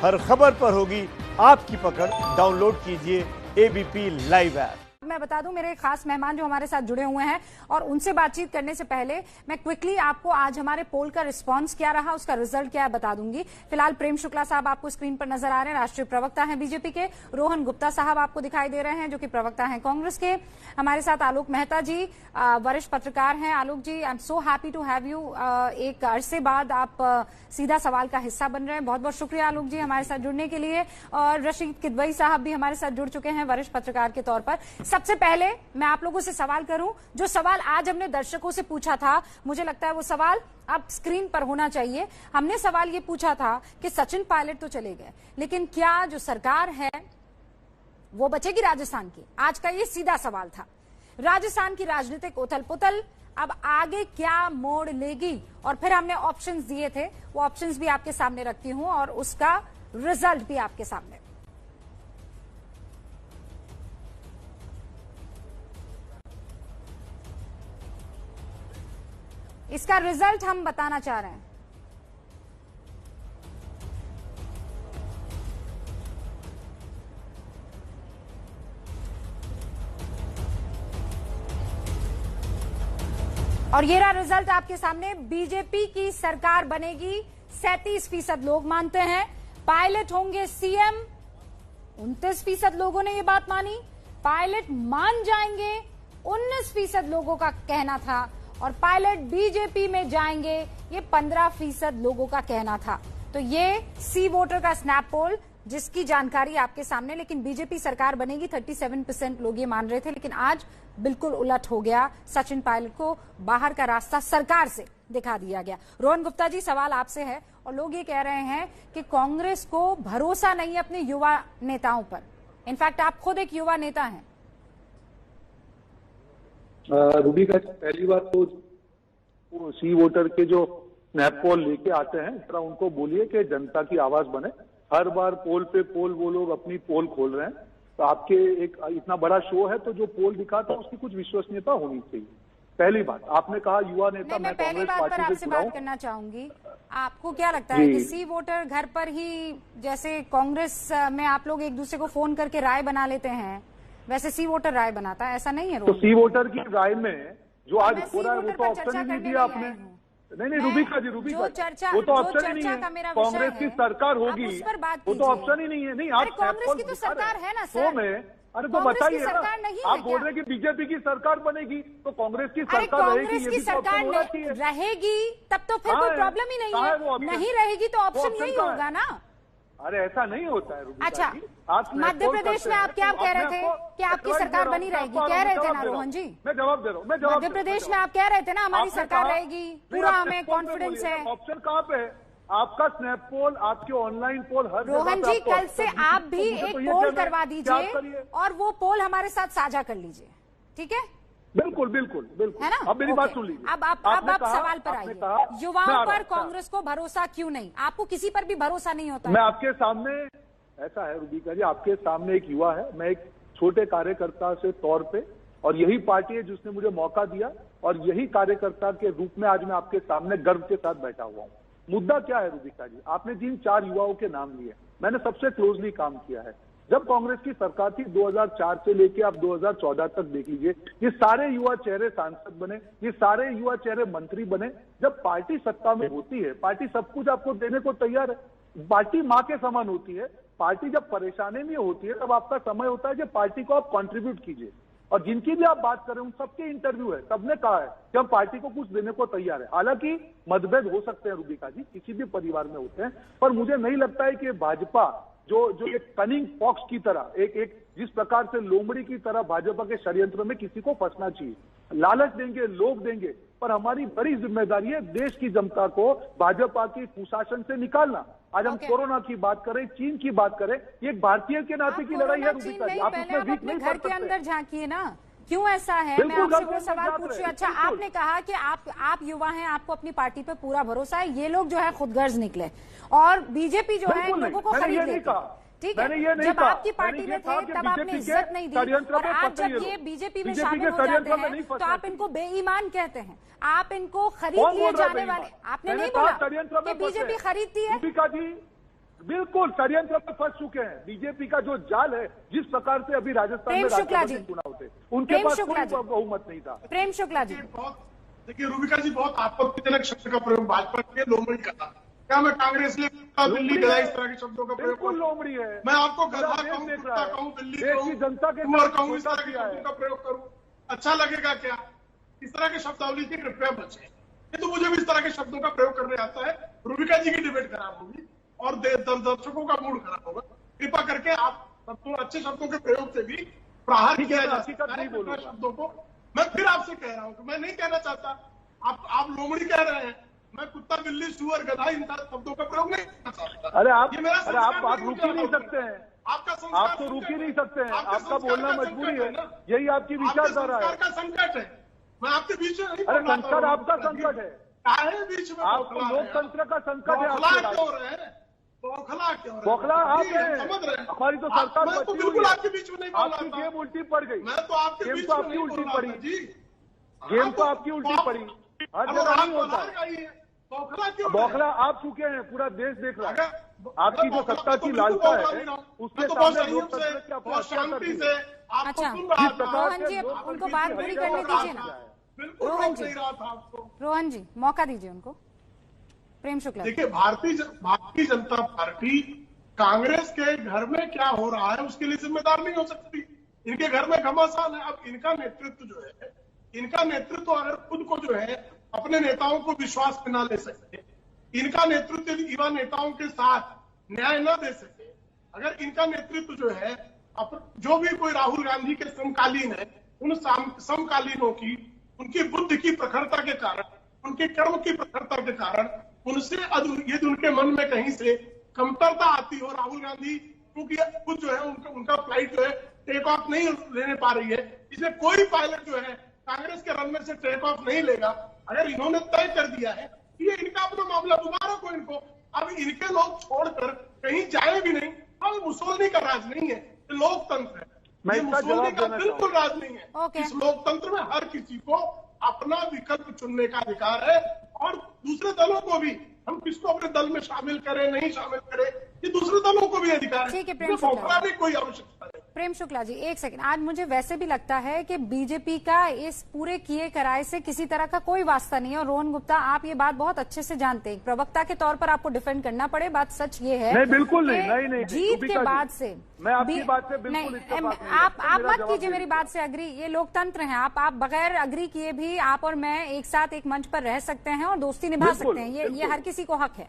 हर खबर पर होगी आपकी पकड़। डाउनलोड कीजिए एबीपी लाइव ऐप। मैं बता दूं, मेरे खास मेहमान जो हमारे साथ जुड़े हुए हैं और उनसे बातचीत करने से पहले मैं क्विकली आपको आज हमारे पोल का रिस्पांस क्या रहा, उसका रिजल्ट क्या है बता दूंगी। फिलहाल प्रेम शुक्ला साहब आपको स्क्रीन पर नजर आ रहे हैं, राष्ट्रीय प्रवक्ता हैं बीजेपी के। रोहन गुप्ता साहब आपको दिखाई दे रहे हैं जो कि प्रवक्ता हैं कांग्रेस के। हमारे साथ आलोक मेहता जी वरिष्ठ पत्रकार हैं। Alok ji, I am so happy to have you. एक अरसे बाद आप सीधा सवाल का हिस्सा बन रहे हैं। बहुत बहुत शुक्रिया आलोक जी हमारे साथ जुड़ने के लिए। और रशीद किदवई साहब भी हमारे साथ जुड़ चुके हैं वरिष्ठ पत्रकार के तौर पर। सबसे पहले मैं आप लोगों से सवाल करूं, जो सवाल आज हमने दर्शकों से पूछा था, मुझे लगता है वो सवाल अब स्क्रीन पर होना चाहिए। हमने सवाल ये पूछा था कि सचिन पायलट तो चले गए, लेकिन क्या जो सरकार है वो बचेगी राजस्थान की? आज का ये सीधा सवाल था। राजस्थान की राजनीतिक उथल पुथल अब आगे क्या मोड़ लेगी? और फिर हमने ऑप्शंस दिए थे, वो ऑप्शंस भी आपके सामने रखती हूं और उसका रिजल्ट भी आपके सामने। इसका रिजल्ट हम बताना चाह रहे हैं। और ये रहा रिजल्ट आपके सामने। बीजेपी की सरकार बनेगी 37% लोग मानते हैं। पायलट होंगे सीएम, 29% लोगों ने ये बात मानी। पायलट मान जाएंगे 19% लोगों का कहना था। और पायलट बीजेपी में जाएंगे ये 15% लोगों का कहना था। तो ये सी वोटर का स्नैप पोल जिसकी जानकारी आपके सामने। लेकिन बीजेपी सरकार बनेगी 37% लोग ये मान रहे थे, लेकिन आज बिल्कुल उलट हो गया। सचिन पायलट को बाहर का रास्ता सरकार से दिखा दिया गया। रोहन गुप्ता जी, सवाल आपसे है। और लोग ये कह रहे हैं कि कांग्रेस को भरोसा नहीं है अपने युवा नेताओं पर। इनफैक्ट आप खुद एक युवा नेता हैं। रूबी का पहली बात तो सी वोटर के जो स्नैप पोल लेके आते हैं, इस तरह उनको बोलिए कि जनता की आवाज बने। हर बार पोल पे पोल वो लोग अपनी पोल खोल रहे हैं। तो आपके एक इतना बड़ा शो है तो जो पोल दिखाता है उसकी कुछ विश्वसनीयता होनी चाहिए। पहली बात, आपने कहा युवा नेता, मैं पहली बात पर आपसे बात करना चाहूंगी। आपको क्या लगता है कि सी वोटर घर पर ही, जैसे कांग्रेस में आप लोग एक दूसरे को फोन करके राय बना लेते हैं, वैसे सी वोटर राय बनाता है, ऐसा नहीं है? तो सी वोटर की राय में जो आज हो रहा है वो तो ऑप्शन ही नहीं दिया आपने। नहीं रूबिका जी, वो तो ऑप्शन ही नहीं है। कांग्रेस की सरकार होगी वो तो ऑप्शन ही नहीं है। नहीं, आप कांग्रेस की तो सरकार है ना सर। अरे तो बताइए ना, आप बोल रहे हैं कि बीजेपी की सरकार बनेगी तो कांग्रेस की सरकार रहेगी। कांग्रेस की सरकार रहेगी तब तो फिर कोई प्रॉब्लम ही नहीं है। नहीं रहेगी तो ऑप्शन यही होगा ना। अरे ऐसा नहीं होता है। अच्छा, मध्य प्रदेश में आप क्या कह रहे थे कि आपकी सरकार बनी रहेगी? कह रहे थे ना रोहन जी? मैं जवाब दे रहा हूँ। मध्य प्रदेश में आप कह रहे थे ना हमारी सरकार रहेगी, पूरा हमें कॉन्फिडेंस है। ऑप्शन कहाँ पे है? आपका स्नैप पोल, आपके ऑनलाइन पोल, हर रोहन जी कल से आप भी एक पोल करवा दीजिए और वो पोल हमारे साथ साझा कर लीजिए, ठीक है? बिल्कुल बिल्कुल बिल्कुल, है ना? अब मेरी बात सुन लीजिए। अब आप सवाल पर आइए। युवाओं पर कांग्रेस को भरोसा क्यों नहीं? आपको किसी पर भी भरोसा नहीं होता? मैं आपके सामने, ऐसा है रूबिका जी, आपके सामने एक युवा है, मैं एक छोटे कार्यकर्ता से तौर पे, और यही पार्टी है जिसने मुझे मौका दिया और यही कार्यकर्ता के रूप में आज मैं आपके सामने गर्व के साथ बैठा हुआ हूँ। मुद्दा क्या है रूबिका जी? आपने जिन 4 युवाओं के नाम लिए, मैंने सबसे क्लोजली काम किया है। जब कांग्रेस की सरकार थी 2004 से लेके आप 2014 तक देख लीजिए, ये सारे युवा चेहरे सांसद बने, ये सारे युवा चेहरे मंत्री बने। जब पार्टी सत्ता में होती है, पार्टी सब कुछ आपको देने को तैयार है। पार्टी माँ के समान होती है। पार्टी जब परेशानी में होती है तब आपका समय होता है कि पार्टी को आप कंट्रीब्यूट कीजिए। और जिनकी भी आप बात कर रहे हैं उन सबके इंटरव्यू है, सबने कहा है कि हम पार्टी को कुछ देने को तैयार है। हालांकि मतभेद हो सकते हैं रूबिका जी, किसी भी परिवार में होते हैं, पर मुझे नहीं लगता है कि भाजपा जो एक कनिंग फॉक्स की तरह, एक जिस प्रकार से लोमड़ी की तरह भाजपा के षड्यंत्र में किसी को फंसना चाहिए। लालच देंगे, लोग देंगे, पर हमारी बड़ी जिम्मेदारी है देश की जनता को भाजपा की कुशासन से निकालना। आज हम कोरोना की बात करें, चीन की बात करें, ये एक भारतीय के नाते की लड़ाई है रूबिका जी। आप उसमें वीक नहीं घर के अंदर झांकिए ना, क्यों ऐसा है? मैं आपसे वो सवाल पूछूं। अच्छा, आपने कहा कि आप युवा हैं, आपको अपनी पार्टी पे पूरा भरोसा है। ये लोग जो है खुदगर्ज निकले और बीजेपी जो है इन लोगों को खरीद लेती। ठीक है, जब आपकी पार्टी में थे तब आपने इज्जत नहीं दी, और आज जब ये बीजेपी में शामिल हो जाते हैं तो आप इनको बेईमान कहते हैं, आप इनको खरीद लिए जाने वाले। आपने नहीं बोला कि बीजेपी खरीदती है? बिल्कुल षड्यंत्र में फंस चुके हैं। बीजेपी का जो जाल है, जिस प्रकार से अभी राजस्थान में राष्ट्रपति चुनाव थे, उनके पास कोई बहुमत नहीं था। प्रेम शुक्ला जी, देखिए रूबिका जी, बहुत आपत्तिजनक शब्द का प्रयोग भाजपा के लोमड़ी करना। क्या मैं कांग्रेस ने दिल्ली गया इस तरह के शब्दों का प्रयोग? बिल्कुल लोमड़ी है। मैं आपको गधा कहूं, कुत्ता कहूं, बिल्ली कहूं, जनता के कुंवर कहूं, इस तरह के शब्दों का प्रयोग करूं, अच्छा लगेगा क्या? इस तरह के शब्दावली से कृपया बचें। ये तो मुझे भी इस तरह के शब्दों का प्रयोग करने आता है। रूबिका जी की डिबेट खराब होगी और दर्शकों का मूड खराब होगा। कृपा करके आप अच्छे शब्दों के प्रयोग से भी प्रहार किया जा सकता है शब्दों को। मैं फिर आपसे कह रहा हूं कि मैं नहीं कहना चाहता, आप लोमड़ी कह रहे हैं, मैं कुत्ता, बिल्ली, सुअर, गधा इन शब्दों का प्रयोग नहीं करना चाहता। अरे आप रुक ही नहीं सकते हैं। आपका आप तो रुक ही नहीं सकते हैं। आपका बोलना मजबूरी है, यही आपकी विचारधारा है। का संकट है। मैं आपके बीच में नहीं, अरे संकट आपका संकट है, बीच में आपको लोकतंत्र का संकट है। बौखला क्यों रहे? बौखला आप हैं, समझ रहे हैं? हमारी तो सरकार मैं तो बची बिल्कुल हुई है। आपके बीच में नहीं बोल रहा आपकी था। गेम उल्टी पड़ गई। मैं तो आपके बीच में आपकी नहीं उल्टी बोल पड़ी रहा था जी। गेम तो आपकी उल्टी पड़ी। हर जगह नहीं होता। बौखला क्यों? बौखला आप चुके हैं, पूरा देश देख रहा है। आपकी जो सत्ता की तो लालसा है, उसके सामने लोकतंत्र क्या शांति से अच्छा रोहन जी, उनको बात पूरी करने दीजिए ना। रोहन जी, रोहन जी मौका दीजिए उनको। प्रेम शुक्ला, देखिए भारतीय जनता पार्टी कांग्रेस के घर में क्या हो रहा है उसके लिए जिम्मेदार नहीं हो सकती। इनके घर में घमासान है। अब इनका नेतृत्व जो है, इनका नेतृत्व अगर खुद को जो है अपने नेताओं को विश्वास में ना ले सके, इनका नेतृत्व युवा नेताओं के साथ न्याय न दे सके, अगर इनका नेतृत्व जो है जो भी कोई राहुल गांधी के समकालीन है, उन समकालीनों की, उनकी बुद्धि की प्रखरता के कारण, उनके कर्म की प्रखरता के कारण उनसे यदि उनके मन में कहीं से कमतरता आती हो, राहुल गांधी क्योंकि कुछ जो है उनका फ्लाइट जो है टेक ऑफ नहीं लेने पा रही है, इसलिए कोई पायलट जो है कांग्रेस के रनवे से टेक ऑफ नहीं लेगा। अगर इन्होंने तय कर दिया है ये इनका अपना मामला, दोबारा को इनको अब इनके लोग छोड़कर कहीं जाए भी नहीं। अब मुसोलनी का राज नहीं है, ये लोकतंत्र है। ये मुसोलनी का बिल्कुल राज नहीं है। इस लोकतंत्र में हर किसी को अपना विकल्प चुनने का अधिकार है और दूसरे दलों को भी, हम किसको अपने दल में शामिल करें नहीं शामिल करें, ये दूसरे दलों को भी अधिकार है। ठीक है प्रेम शुक्ला, कोई आवश्यकता नहीं। प्रेम शुक्ला जी एक सेकंड, आज मुझे वैसे भी लगता है कि बीजेपी का इस पूरे किए कराए से किसी तरह का कोई वास्ता नहीं है। और रोहन गुप्ता, आप ये बात बहुत अच्छे से जानते हैं, प्रवक्ता के तौर पर आपको डिफेंड करना पड़े। बात सच ये है, नहीं बिल्कुल नहीं, जीत के बाद से मैं आपकी बात से बिल्कुल आप मत कीजिए मेरी बात से अग्री। ये लोकतंत्र है, आप बगैर अग्री किए भी आप और मैं एक साथ एक मंच पर रह सकते हैं और दोस्ती निभा सकते हैं। ये हर किसी को हक है।